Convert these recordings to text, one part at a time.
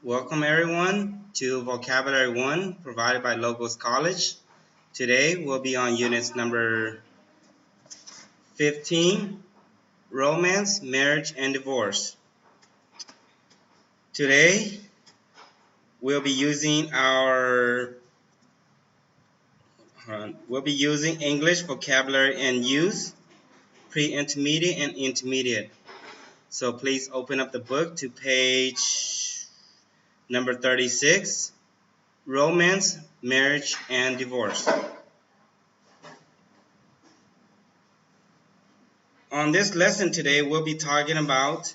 Welcome everyone to Vocabulary 1 provided by Logos College. Today we'll be on units number 15, Romance, Marriage, and Divorce. Today we'll be using English vocabulary and use, pre-intermediate and intermediate. So please open up the book to page number 36, Romance, Marriage, and Divorce. On this lesson today, we'll be talking about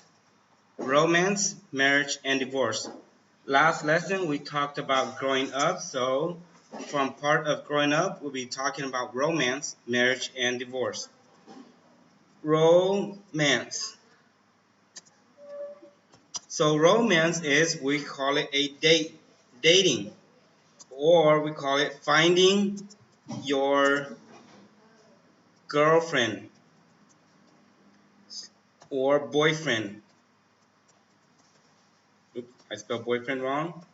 romance, marriage, and divorce. Last lesson, we talked about growing up. So from part of growing up, we'll be talking about romance, marriage, and divorce. Romance. So romance is, we call it a dating, or we call it finding your girlfriend or boyfriend. Oops, I spelled boyfriend wrong.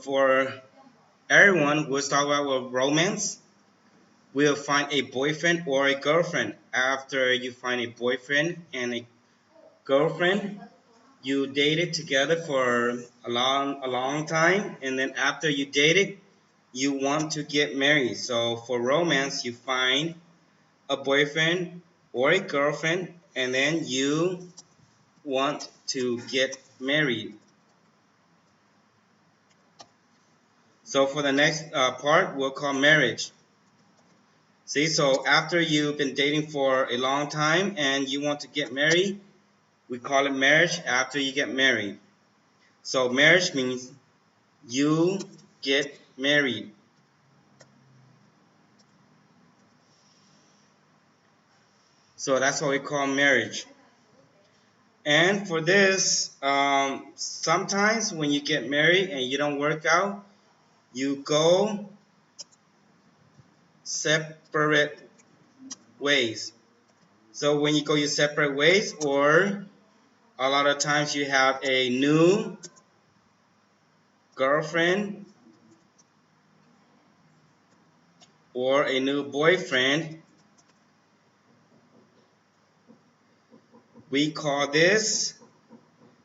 For everyone, we'll start out with romance. We'll find a boyfriend or a girlfriend. After you find a boyfriend and a girlfriend, you dated together for a long time, and then after you dated, you want to get married. So for romance, you find a boyfriend or a girlfriend, and then you want to get married. So for the next part, we'll call marriage. See, so after you've been dating for a long time and you want to get married, we call it marriage after you get married. So marriage means you get married. So that's what we call marriage. And for this, sometimes when you get married and you don't work out, you go separate ways. So when you go your separate ways, or a lot of times you have a new girlfriend or a new boyfriend, we call this,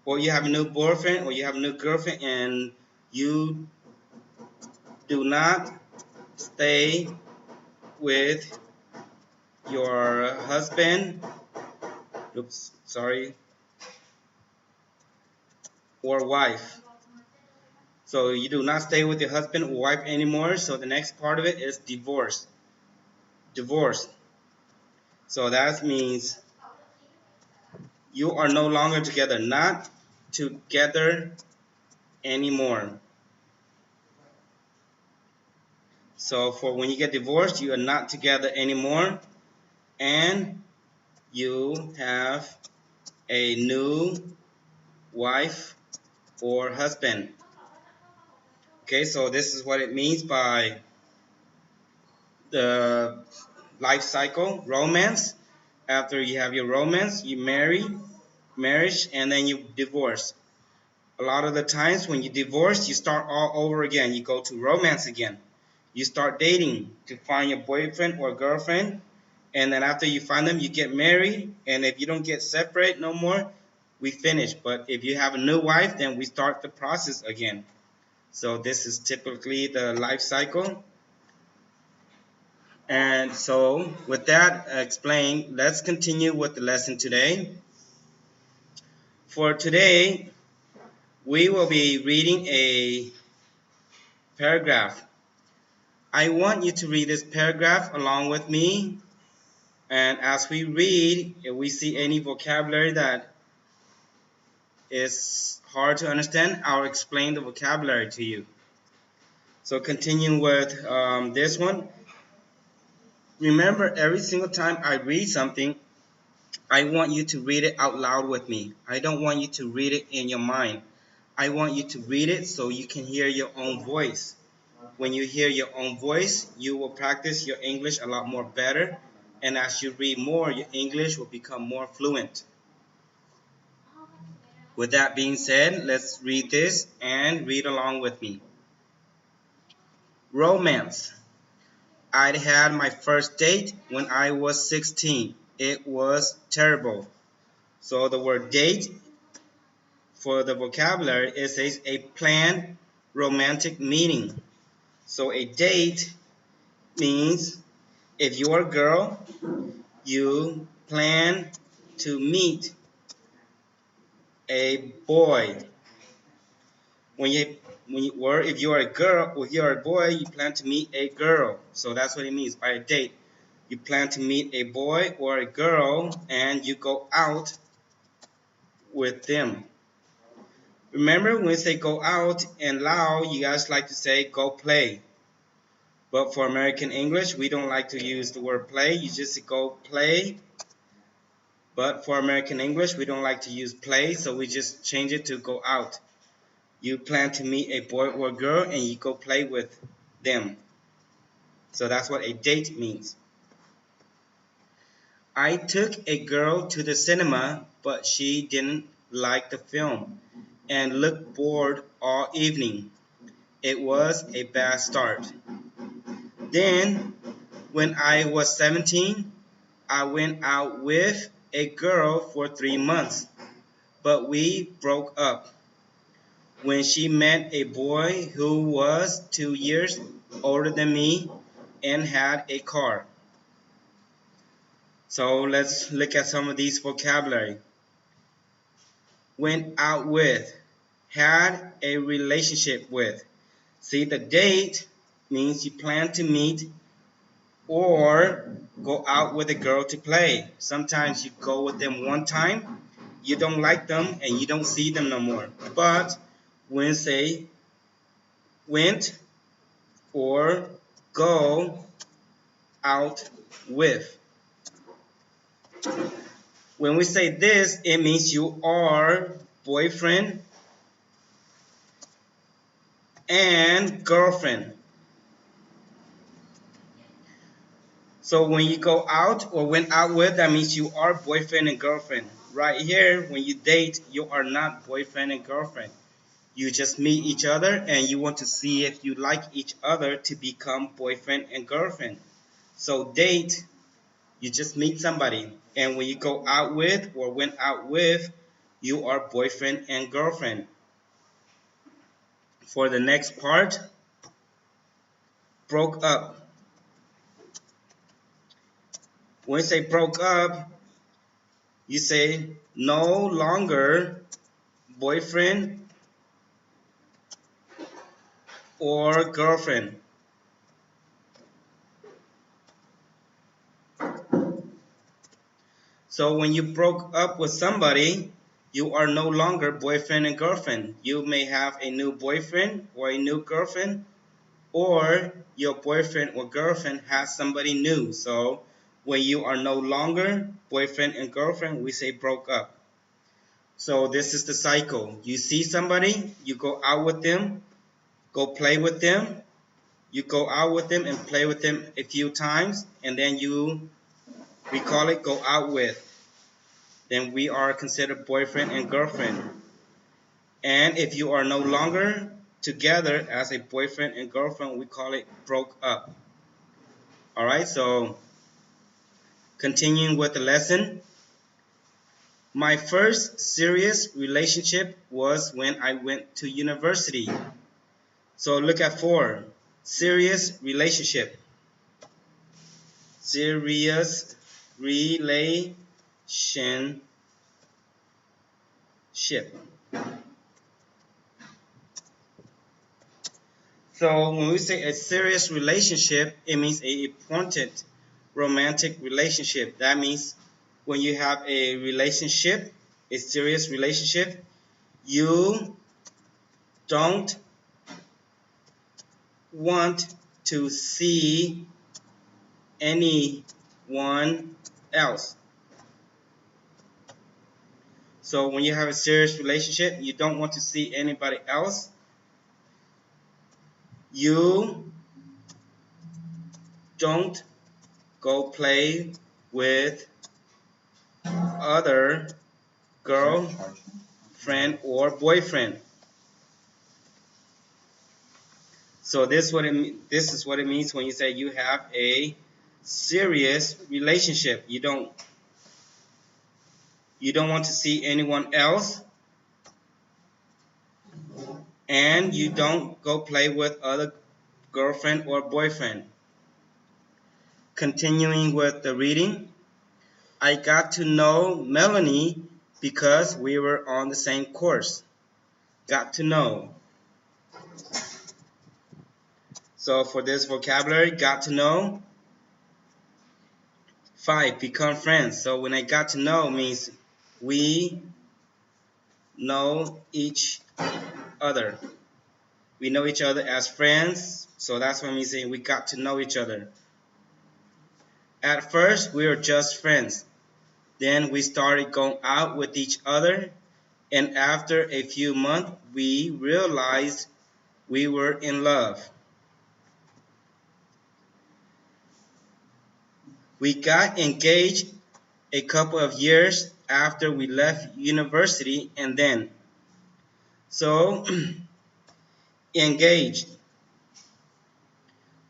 or you have a new boyfriend or you have a new girlfriend and you do not stay with your husband, or wife. So you do not stay with your husband or wife anymore. So the next part of it is divorce. Divorce. So that means you are no longer together, not together anymore. So for when you get divorced, you are not together anymore, and you have a new wife or husband. Okay, so this is what it means by the life cycle, romance. After you have your romance, you marriage, and then you divorce. A lot of the times when you divorce, you start all over again. You go to romance again. You start dating to find your boyfriend or girlfriend, and then after you find them, you get married, and if you don't get separate no more, we finish. But if you have a new wife, then we start the process again. So this is typically the life cycle. And so with that explained, let's continue with the lesson today. For today, we will be reading a paragraph. I want you to read this paragraph along with me, and as we read, if we see any vocabulary that is hard to understand, I'll explain the vocabulary to you. So continuing with this one, remember every single time I read something, I want you to read it out loud with me. I don't want you to read it in your mind. I want you to read it so you can hear your own voice. When you hear your own voice, you will practice your English a lot more better. And as you read more, your English will become more fluent. With that being said, let's read this and read along with me. Romance. I'd had my first date when I was 16. It was terrible. So the word date for the vocabulary is a planned romantic meeting. So a date means if you're a girl, you plan to meet a boy. Or if you're a girl, or you're a boy, you plan to meet a girl. So that's what it means by a date. You plan to meet a boy or a girl, and you go out with them. Remember when we say go out in Lao, you guys like to say go play. But for American English, we don't like to use the word play. You just go play. But for American English, we don't like to use play, so we just change it to go out. You plan to meet a boy or girl and you go play with them. So that's what a date means. I took a girl to the cinema, but she didn't like the film and looked bored all evening. It was a bad start. Then, when I was 17, I went out with a girl for 3 months, but we broke up when she met a boy who was 2 years older than me and had a car. So let's look at some of these vocabulary. Went out with, had a relationship with. See, the date means you plan to meet or go out with a girl to play. Sometimes you go with them one time, you don't like them, and you don't see them no more. But when say went or go out with. When we say this, it means you are boyfriend and girlfriend. So when you go out or went out with, that means you are boyfriend and girlfriend. Right here, when you date, you are not boyfriend and girlfriend. You just meet each other and you want to see if you like each other to become boyfriend and girlfriend. So date, you just meet somebody. And when you go out with or went out with, you are boyfriend and girlfriend. For the next part, broke up. When you say broke up, you say no longer boyfriend or girlfriend. So when you broke up with somebody, you are no longer boyfriend and girlfriend. You may have a new boyfriend or a new girlfriend, or your boyfriend or girlfriend has somebody new. So when you are no longer boyfriend and girlfriend, we say broke up. So this is the cycle. You see somebody, you go out with them, go play with them, you go out with them and play with them a few times, and then we call it go out with. Then we are considered boyfriend and girlfriend. And if you are no longer together as a boyfriend and girlfriend, we call it broke up. All right, so continuing with the lesson. My first serious relationship was when I went to university. So look at 4. Serious relationship. Serious relationship. So when we say a serious relationship, it means a important romantic relationship. That means when you have a relationship, a serious relationship, you don't want to see anyone else. So when you have a serious relationship, you don't want to see anybody else. You don't go play with other girl friend or boyfriend. So this is what it means when you say you have a serious relationship. You don't want to see anyone else, and you don't go play with other girlfriend or boyfriend. Continuing with the reading, I got to know Melanie because we were on the same course. Got to know. So for this vocabulary, got to know. 5, become friends. So when I got to know means we know each other. We know each other as friends. So that's when we say we got to know each other. At first, we were just friends. Then we started going out with each other. And after a few months, we realized we were in love. We got engaged a couple of years after we left university, and then so engaged.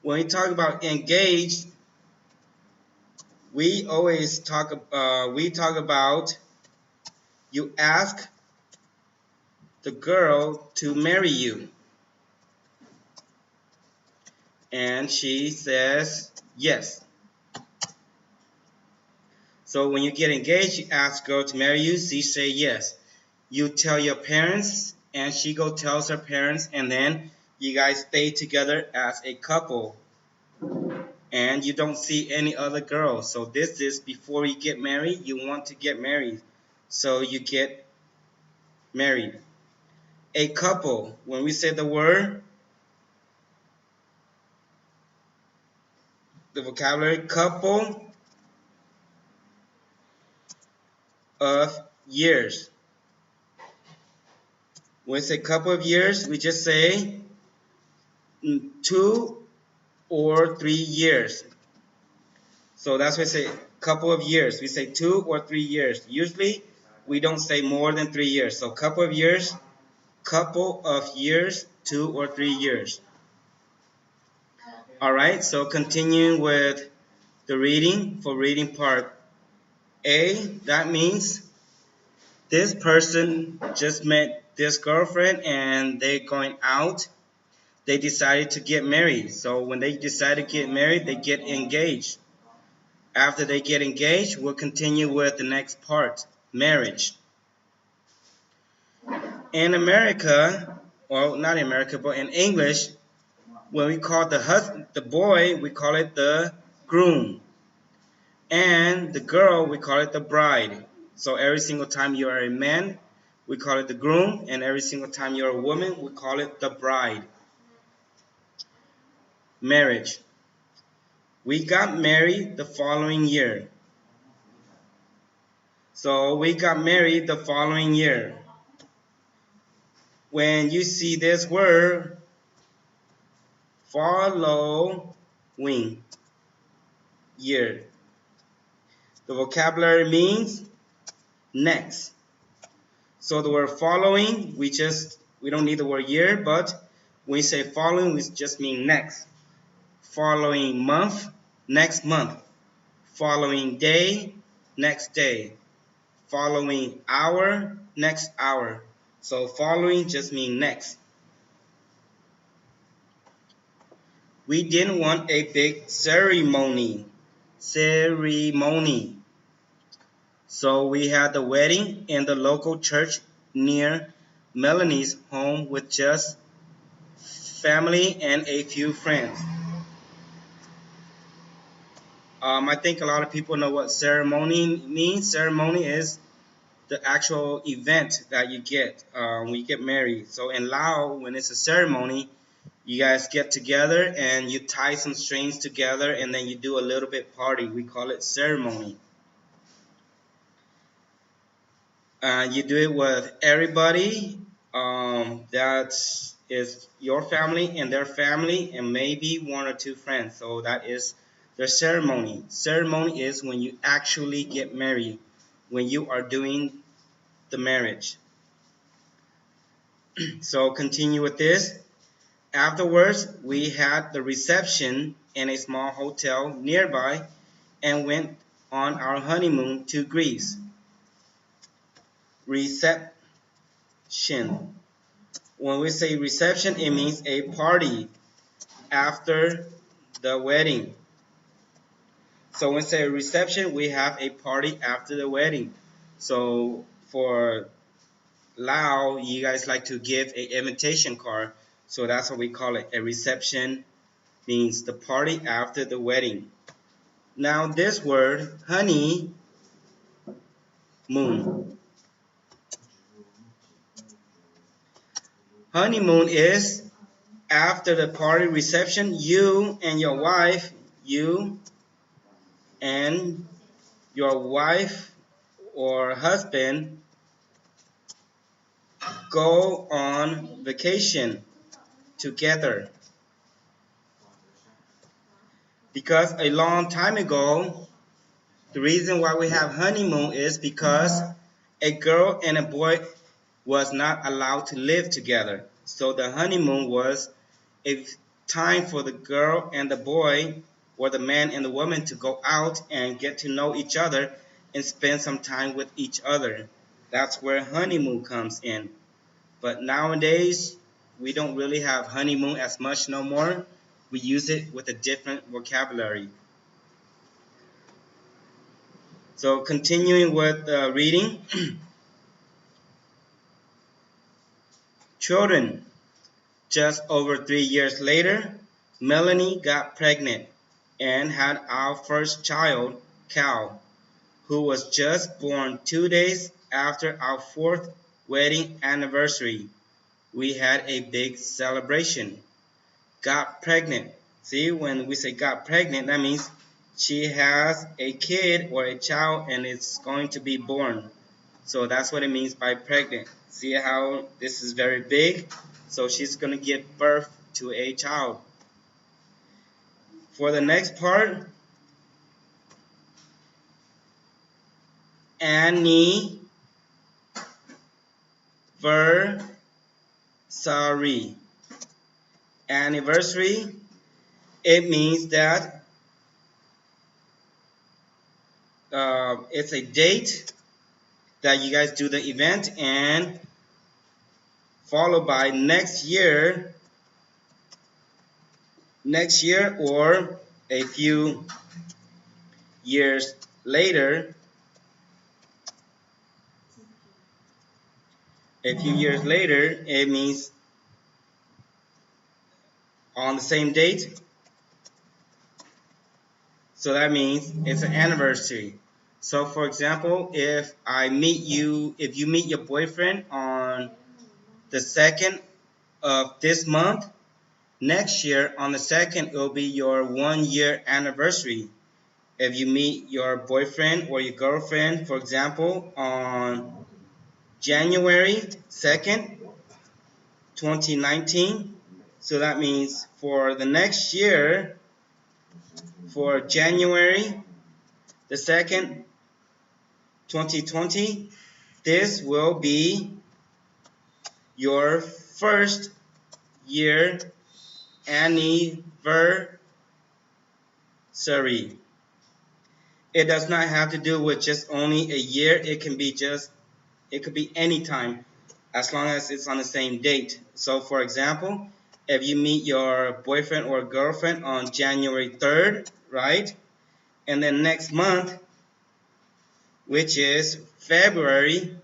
When we talk about engaged, we talk about you ask the girl to marry you, and she says yes. So when you get engaged, you ask girl to marry you, she say yes. You tell your parents, and she go tells her parents, and then you guys stay together as a couple, and you don't see any other girls. So this is before you get married. You want to get married, so you get married. A couple, when we say the vocabulary couple of years. When we say couple of years, we just say 2 or 3 years. So that's why we say couple of years. We say 2 or 3 years. Usually we don't say more than 3 years. So couple of years, 2 or 3 years. Alright, so continuing with the reading for reading part A, that means this person just met this girlfriend and they're going out. They decided to get married. So when they decide to get married, they get engaged. After they get engaged, we'll continue with the next part, marriage. In America, well, not in America, but in English, when we call the boy, we call it the groom. And the girl, we call it the bride. So every single time you are a man, we call it the groom. And every single time you're a woman, we call it the bride. Marriage. We got married the following year. So we got married the following year. When you see this word, following year, the vocabulary means next. So the word following, we don't need the word year, but when we say following, we just mean next. Following month, next month. Following day, next day. Following hour, next hour. So following just means next. We didn't want a big ceremony. So we had the wedding in the local church near Melanie's home with just family and a few friends. I think a lot of people know what ceremony means. Ceremony is the actual event that you get when you get married. So in Lao, when it's a ceremony, you guys get together and you tie some strings together and then you do a little bit party. We call it ceremony. You do it with everybody that is your family and their family and maybe 1 or 2 friends. So that is the ceremony. Ceremony is when you actually get married, when you are doing the marriage. So continue with this. Afterwards, we had the reception in a small hotel nearby and went on our honeymoon to Greece. Reception. When we say reception, it means a party after the wedding. So when we say reception, we have a party after the wedding. So for Lao, you guys like to give an invitation card. So that's what we call it. A reception means the party after the wedding. Now this word, honey moon. Honeymoon is after the party reception, you and your wife, you and your wife or husband go on vacation together. Because a long time ago, the reason why we have honeymoon is because a girl and a boy was not allowed to live together. So the honeymoon was a time for the girl and the boy, or the man and the woman, to go out and get to know each other and spend some time with each other. That's where honeymoon comes in. But nowadays, we don't really have honeymoon as much no more. We use it with a different vocabulary. So continuing with reading, children. Just over 3 years later, Melanie got pregnant and had our first child, Cal, who was just born 2 days after our fourth wedding anniversary. We had a big celebration. Got pregnant. See, when we say got pregnant, that means she has a kid or a child and it's going to be born. So that's what it means by pregnant. See how this is very big? So she's going to give birth to a child. For the next part, anniversary. Anniversary, it means that it's a date that you guys do the event and followed by next year or a few years later. A few years later, it means on the same date. So that means it's an anniversary. So for example, if you meet your boyfriend on the 2nd of this month, next year on the 2nd, it will be your 1 year anniversary. If you meet your boyfriend or your girlfriend, for example, on January 2nd, 2019, so that means for the next year, for January the 2nd, 2020, this will be your first year anniversary. It does not have to do with just only a year. It could be any time as long as it's on the same date. So for example, if you meet your boyfriend or girlfriend on January 3rd, right? And then next month, which is February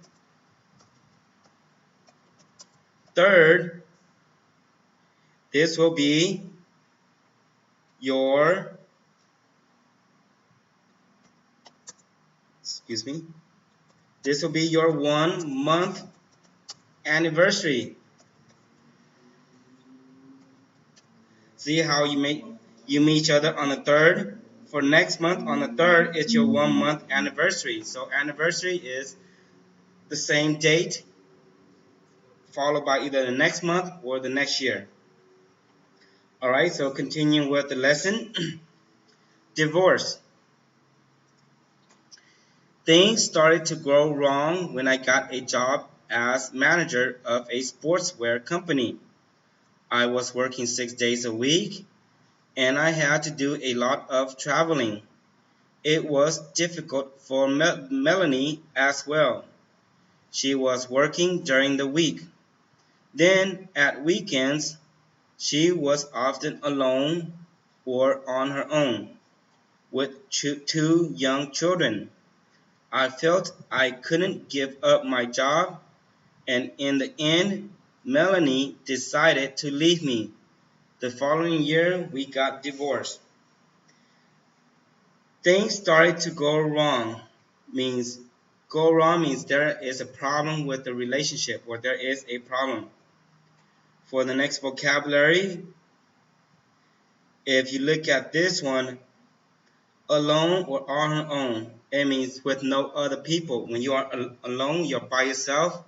3rd, this will be your, excuse me, this will be your 1 month anniversary. See how you meet each other on the 3rd. For next month on the 3rd, it's your 1 month anniversary. So anniversary is the same date followed by either the next month or the next year. Alright, so continuing with the lesson. Divorce. Things started to go wrong when I got a job as manager of a sportswear company. I was working 6 days a week and I had to do a lot of traveling. It was difficult for Melanie as well. She was working during the week. Then at weekends, she was often alone or on her own with two young children. I felt I couldn't give up my job, and in the end, Melanie decided to leave me. The following year, we got divorced. Things started to go wrong. Means go wrong means there is a problem with the relationship, or there is a problem. For the next vocabulary, if you look at this one, alone or on her own, it means with no other people. When you are alone, you're by yourself,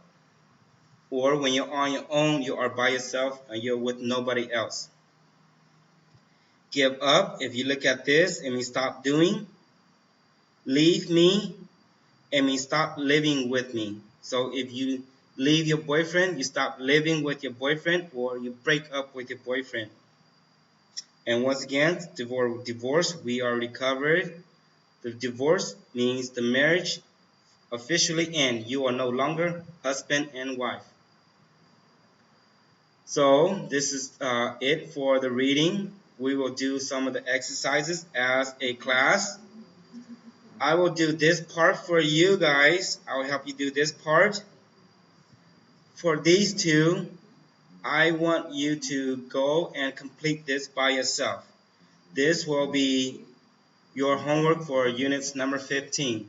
or when you're on your own, you are by yourself and you're with nobody else. Give up, if you look at this, it means stop doing. Leave me, it means stop living with me. So if you leave your boyfriend, you stop living with your boyfriend, or you break up with your boyfriend. And once again, divorce, we already covered. The divorce means the marriage officially end. You are no longer husband and wife. So this is it for the reading. We will do some of the exercises as a class. I will do this part for you guys. I will help you do this part. For these two, I want you to go and complete this by yourself. This will be your homework for units number 15.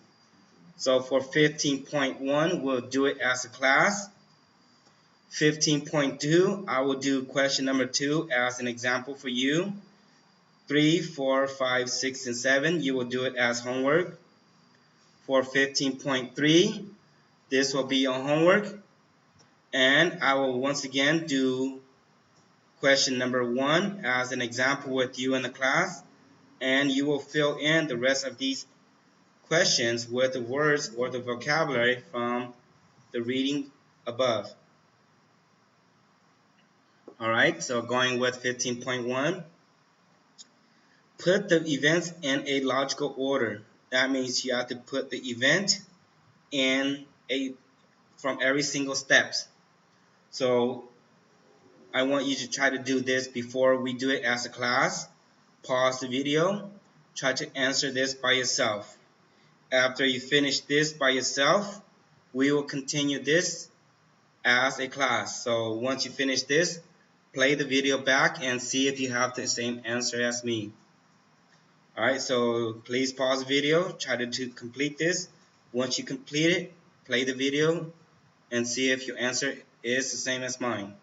So for 15.1, we'll do it as a class. 15.2, I will do question number 2 as an example for you. 3, 4, 5, 6, and 7, you will do it as homework. For 15.3, this will be your homework. And I will once again do question number 1 as an example with you in the class. And you will fill in the rest of these questions with the words or the vocabulary from the reading above. Alright, so going with 15.1. Put the events in a logical order. That means you have to put the event in from every single steps. So I want you to try to do this before we do it as a class. Pause the video. Try to answer this by yourself. After you finish this by yourself, we will continue this as a class. So once you finish this, play the video back and see if you have the same answer as me. Alright, so please pause the video, try to complete this. Once you complete it, play the video and see if your answer is the same as mine.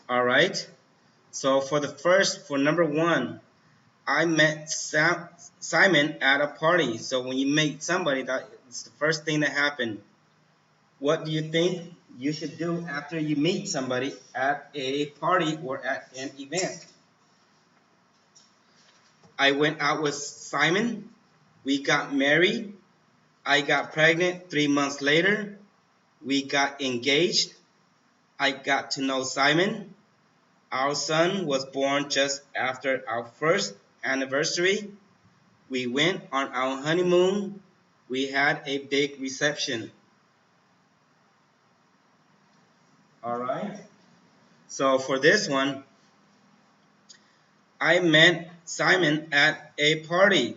Alright, so for number 1, I met Simon at a party. So when you meet somebody, that's the first thing that happened. What do you think you should do after you meet somebody at a party or at an event? I went out with Simon. We got married. I got pregnant 3 months later. We got engaged. I got to know Simon. Our son was born just after our first anniversary. We went on our honeymoon. We had a big reception. Alright. So for this one, I met Simon at a party.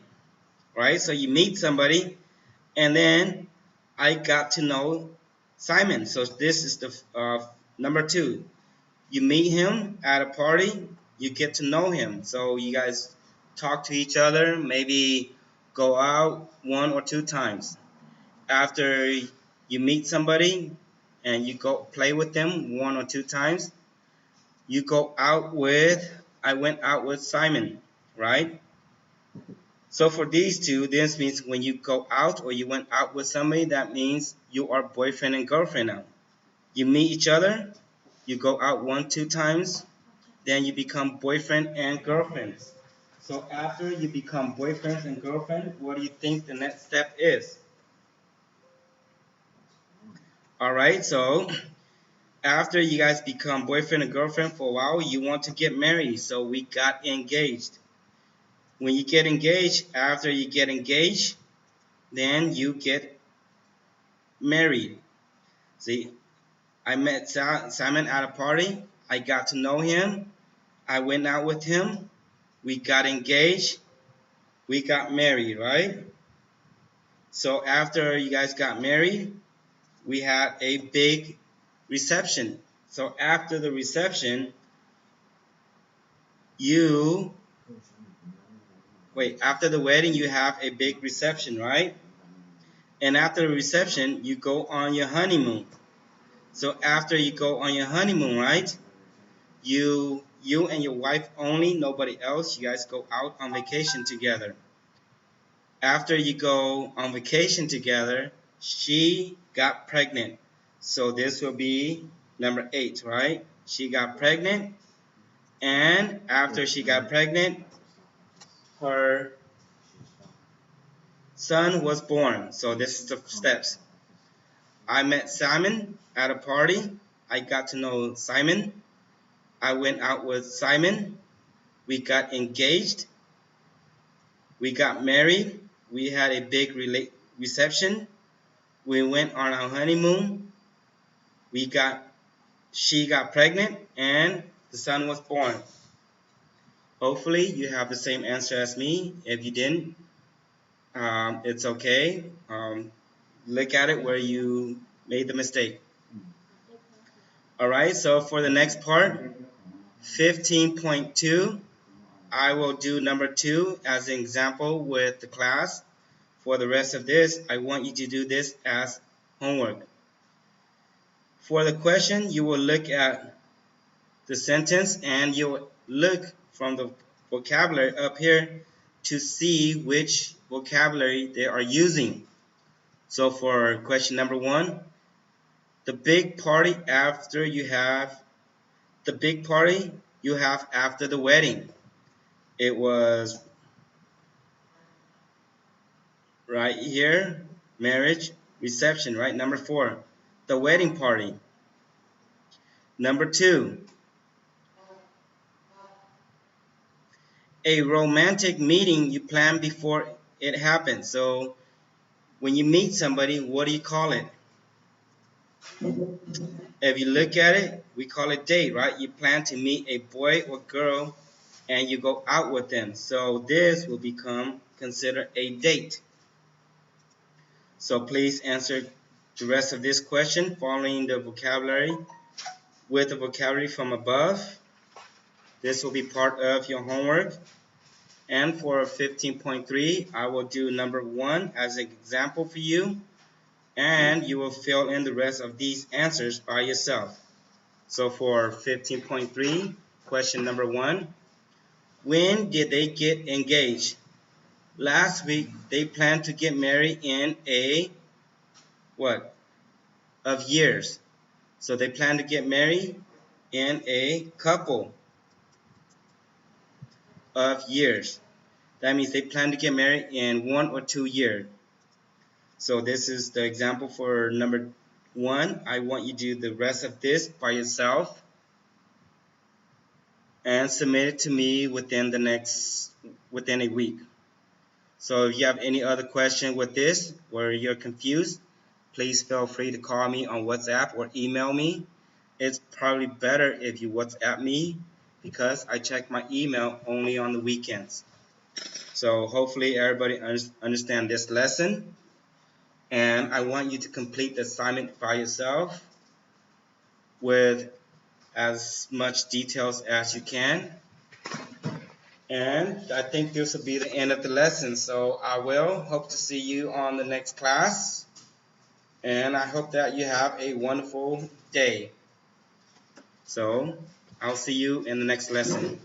Right? So you meet somebody and then I got to know Simon. So this is the number 2. You meet him at a party, you get to know him. So you guys talk to each other, maybe go out 1 or 2 times. After you meet somebody and you go play with them 1 or 2 times, you go out with, I went out with Simon, right? So for these two, this means when you go out or you went out with somebody, that means you are boyfriend and girlfriend now. You meet each other, you go out 1, 2 times, then you become boyfriend and girlfriend. So after you become boyfriends and girlfriend, what do you think the next step is? Alright, so after you guys become boyfriend and girlfriend for a while, you want to get married. So we got engaged. When you get engaged, after you get engaged, then you get married. See, I met Simon at a party. I got to know him. I went out with him. We got engaged. We got married, right? So after you guys got married, we had a big reception. So after the reception, you after the wedding, you have a big reception, right? And after the reception, you go on your honeymoon. So after you go on your honeymoon, right? You and your wife only, nobody else. You guys go out on vacation together. After you go on vacation together, she got pregnant. So this will be number 8, right? She got pregnant, and after she got pregnant, her son was born. So this is the steps. I met Simon at a party. I got to know Simon. I went out with Simon. We got engaged. We got married. We had a big reception. We went on our honeymoon. She got pregnant, and the son was born. Hopefully, you have the same answer as me. If you didn't, it's okay. Look at it where you made the mistake. All right, so for the next part, 15.2, I will do number 2 as an example with the class. For the rest of this, I want you to do this as homework. For the question, you will look at the sentence and you will look from the vocabulary up here to see which vocabulary they are using. So for question number 1, the big party you have after the wedding. It was right here, marriage, reception, right? Number 4, the wedding party. Number 2, a romantic meeting you plan before it happens. So when you meet somebody, what do you call it? If you look at it, we call it date, right? You plan to meet a boy or girl and you go out with them. So this will become considered a date. So please answer the rest of this question following the vocabulary with the vocabulary from above. This will be part of your homework. And for 15.3, I will do number 1 as an example for you. And you will fill in the rest of these answers by yourself. So for 15.3, question number 1, when did they get engaged? Last week, they planned to get married in a, what, of years. So they plan to get married in a couple of years. That means they plan to get married in 1 or 2 years. So this is the example for number 1. I want you to do the rest of this by yourself and submit it to me within a week. So if you have any other question with this or you're confused, please feel free to call me on WhatsApp or email me. It's probably better if you WhatsApp me because I check my email only on the weekends. So hopefully everybody understand this lesson. And I want you to complete the assignment by yourself with as much details as you can. And I think this will be the end of the lesson. So I will hope to see you on the next class. And I hope that you have a wonderful day. So I'll see you in the next lesson.